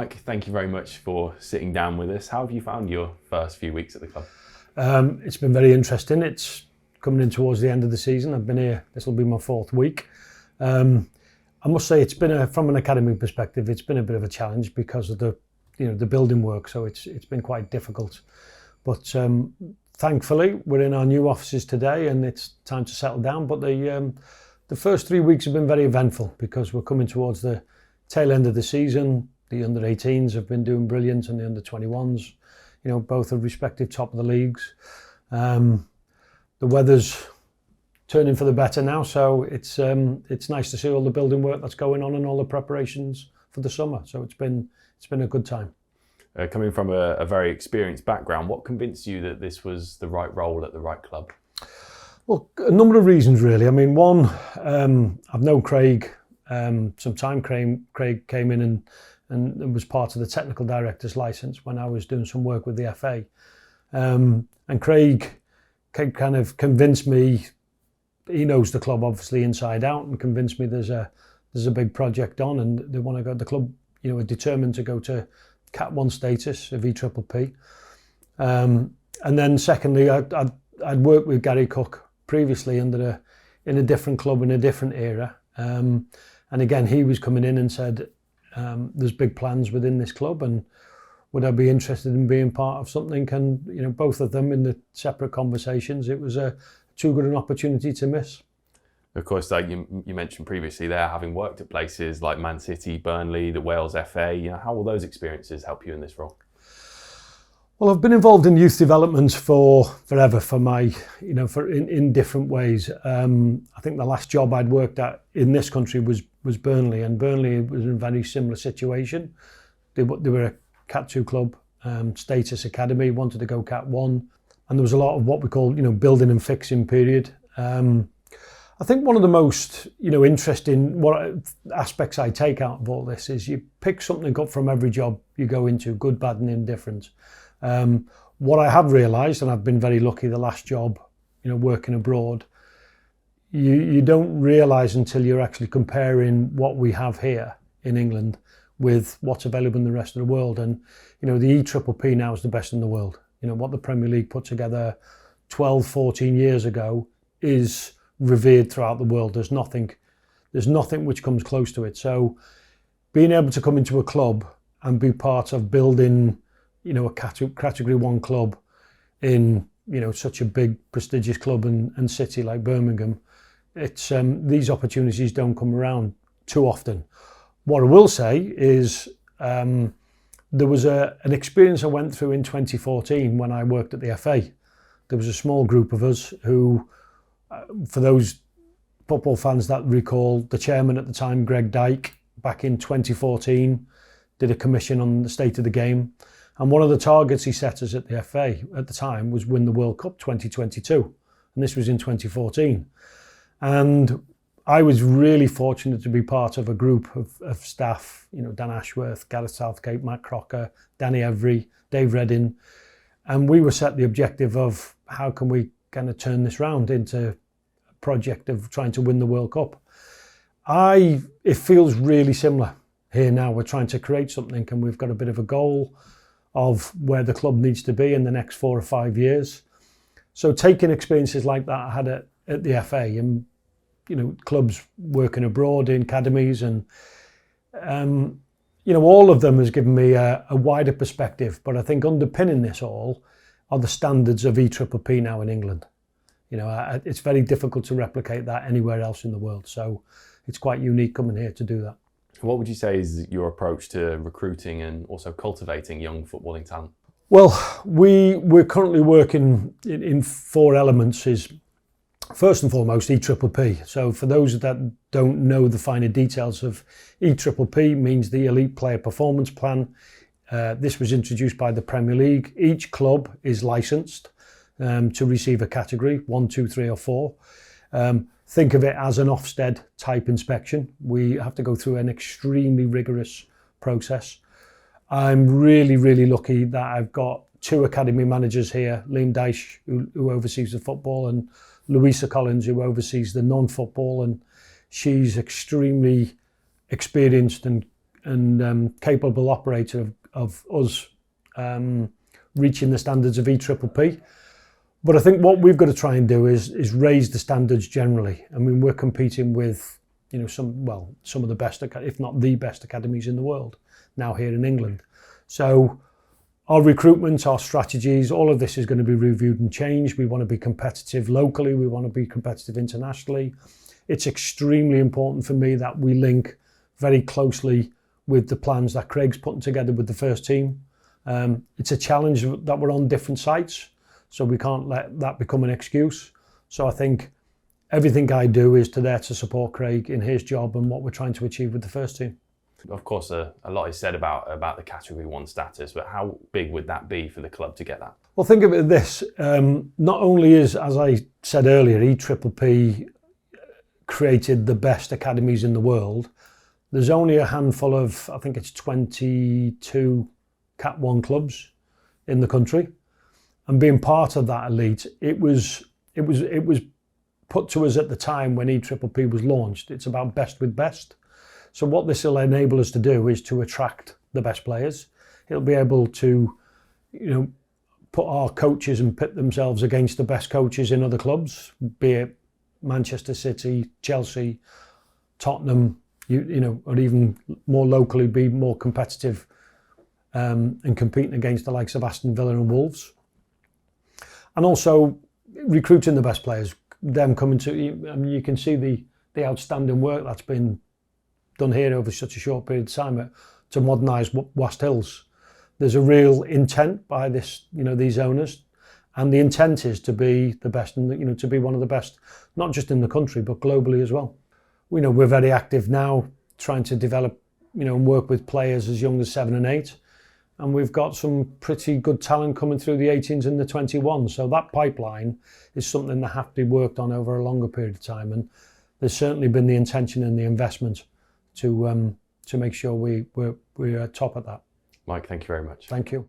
Mike, thank you very much for sitting down with us. How have you found your first few weeks at the club? It's been very interesting. It's coming in towards the end of the season. I've been here, this will be my 4th week. I must say it's been from an academy perspective, it's been a bit of a challenge because of the building work, so it's been quite difficult. But thankfully we're in our new offices today and it's time to settle down. But the first 3 weeks have been very eventful because we're coming towards the tail end of the season. The under-18s have been doing brilliant and the under-21s, both are respective top of the leagues. The weather's turning for the better now, so it's nice to see all the building work that's going on and all the preparations for the summer. So it's been a good time. Coming from a very experienced background, what convinced you that this was the right role at the right club? Well, a number of reasons really. I mean, one, I've known Craig some time. Craig came in and was part of the technical director's licence when I was doing some work with the FA. And Craig kind of convinced me. He knows the club obviously inside out, and convinced me there's a big project on and they want to go. The club, are determined to go to Cat 1 status of EPPP. And then secondly, I'd worked with Garry Cook previously in a different club in a different era. And again, he was coming in and said, there's big plans within this club and would I be interested in being part of something? And both of them in the separate conversations, it was too good an opportunity to miss. Of course, like you mentioned previously there, having worked at places like Man City, Burnley, the Wales FA, how will those experiences help you in this role? Well, I've been involved in youth development forever for my, in different ways. I think the last job I'd worked at in this country was Burnley, and Burnley was in a very similar situation. They were a Cat 2 club, status academy, wanted to go Cat 1. And there was a lot of what we call, building and fixing period. I think one of the most, interesting aspects I take out of all this is you pick something up from every job you go into, good, bad and indifferent. What I have realised, and I've been very lucky the last job, working abroad, you don't realise until you're actually comparing what we have here in England with what's available in the rest of the world. And, the EPPP now is the best in the world. What the Premier League put together 12, 14 years ago is revered throughout the world. There's nothing which comes close to it. So being able to come into a club and be part of building, a category 1 club in, such a big prestigious club and city like Birmingham, it's these opportunities don't come around too often. What I will say is there was an experience I went through in 2014 when I worked at the FA. There was a small group of us who, for those football fans that recall, the chairman at the time, Greg Dyke, back in 2014, did a commission on the state of the game. And one of the targets he set us at the FA at the time was win the World Cup 2022. And this was in 2014. And I was really fortunate to be part of a group of staff, Dan Ashworth, Gareth Southgate, Matt Crocker, Danny Every, Dave Redding. And we were set the objective of how can we kind of turn this round into a project of trying to win the World Cup. It feels really similar here now. We're trying to create something and we've got a bit of a goal of where the club needs to be in the next 4 or 5 years. So taking experiences like that I had at the FA and clubs working abroad in academies and, all of them has given me a wider perspective. But I think underpinning this all are the standards of EPPP now in England. It's very difficult to replicate that anywhere else in the world. So it's quite unique coming here to do that. What would you say is your approach to recruiting and also cultivating young footballing talent? Well, we're currently working in 4 elements. Is first and foremost EPPP. So for those that don't know the finer details of EPPP, means the Elite Player Performance Plan. This was introduced by the Premier League. Each club is licensed to receive a category, 1, 2, 3 or 4. Think of it as an Ofsted type inspection. We have to go through an extremely rigorous process. I'm really, really lucky that I've got 2 academy managers here, Liam Dyche, who oversees the football, and Louisa Collins, who oversees the non-football, and she's extremely experienced and and capable operator of us reaching the standards of EPPP. But I think what we've got to try and do is raise the standards generally. I mean, we're competing with some of the best, if not the best academies in the world now here in England. So our recruitment, our strategies, all of this is going to be reviewed and changed. We want to be competitive locally. We want to be competitive internationally. It's extremely important for me that we link very closely with the plans that Craig's putting together with the first team. It's a challenge that we're on different sites, so we can't let that become an excuse. So I think everything I do is there to support Craig in his job and what we're trying to achieve with the first team. Of course, a lot is said about the Category 1 status, but how big would that be for the club to get that? Well, think of it this. Not only is, as I said earlier, EPPP created the best academies in the world, there's only a handful of, I think it's 22 Cat 1 clubs in the country. And being part of that elite, it was put to us at the time when EPPP was launched. It's about best with best. So what this will enable us to do is to attract the best players. It'll be able to, put our coaches and pit themselves against the best coaches in other clubs, be it Manchester City, Chelsea, Tottenham, or even more locally be more competitive and competing against the likes of Aston Villa and Wolves. And also recruiting the best players, them coming to, you can see the outstanding work that's been done here over such a short period of time to modernise West Hills. There's a real intent by these owners, and the intent is to be the best, and to be one of the best, not just in the country but globally as well. We're very active now, trying to develop, and work with players as young as 7 and 8, and we've got some pretty good talent coming through the 18s and the 21s. So that pipeline is something that has to be worked on over a longer period of time, and there's certainly been the intention and the investment to make sure we're top of that. Mike, thank you very much. Thank you.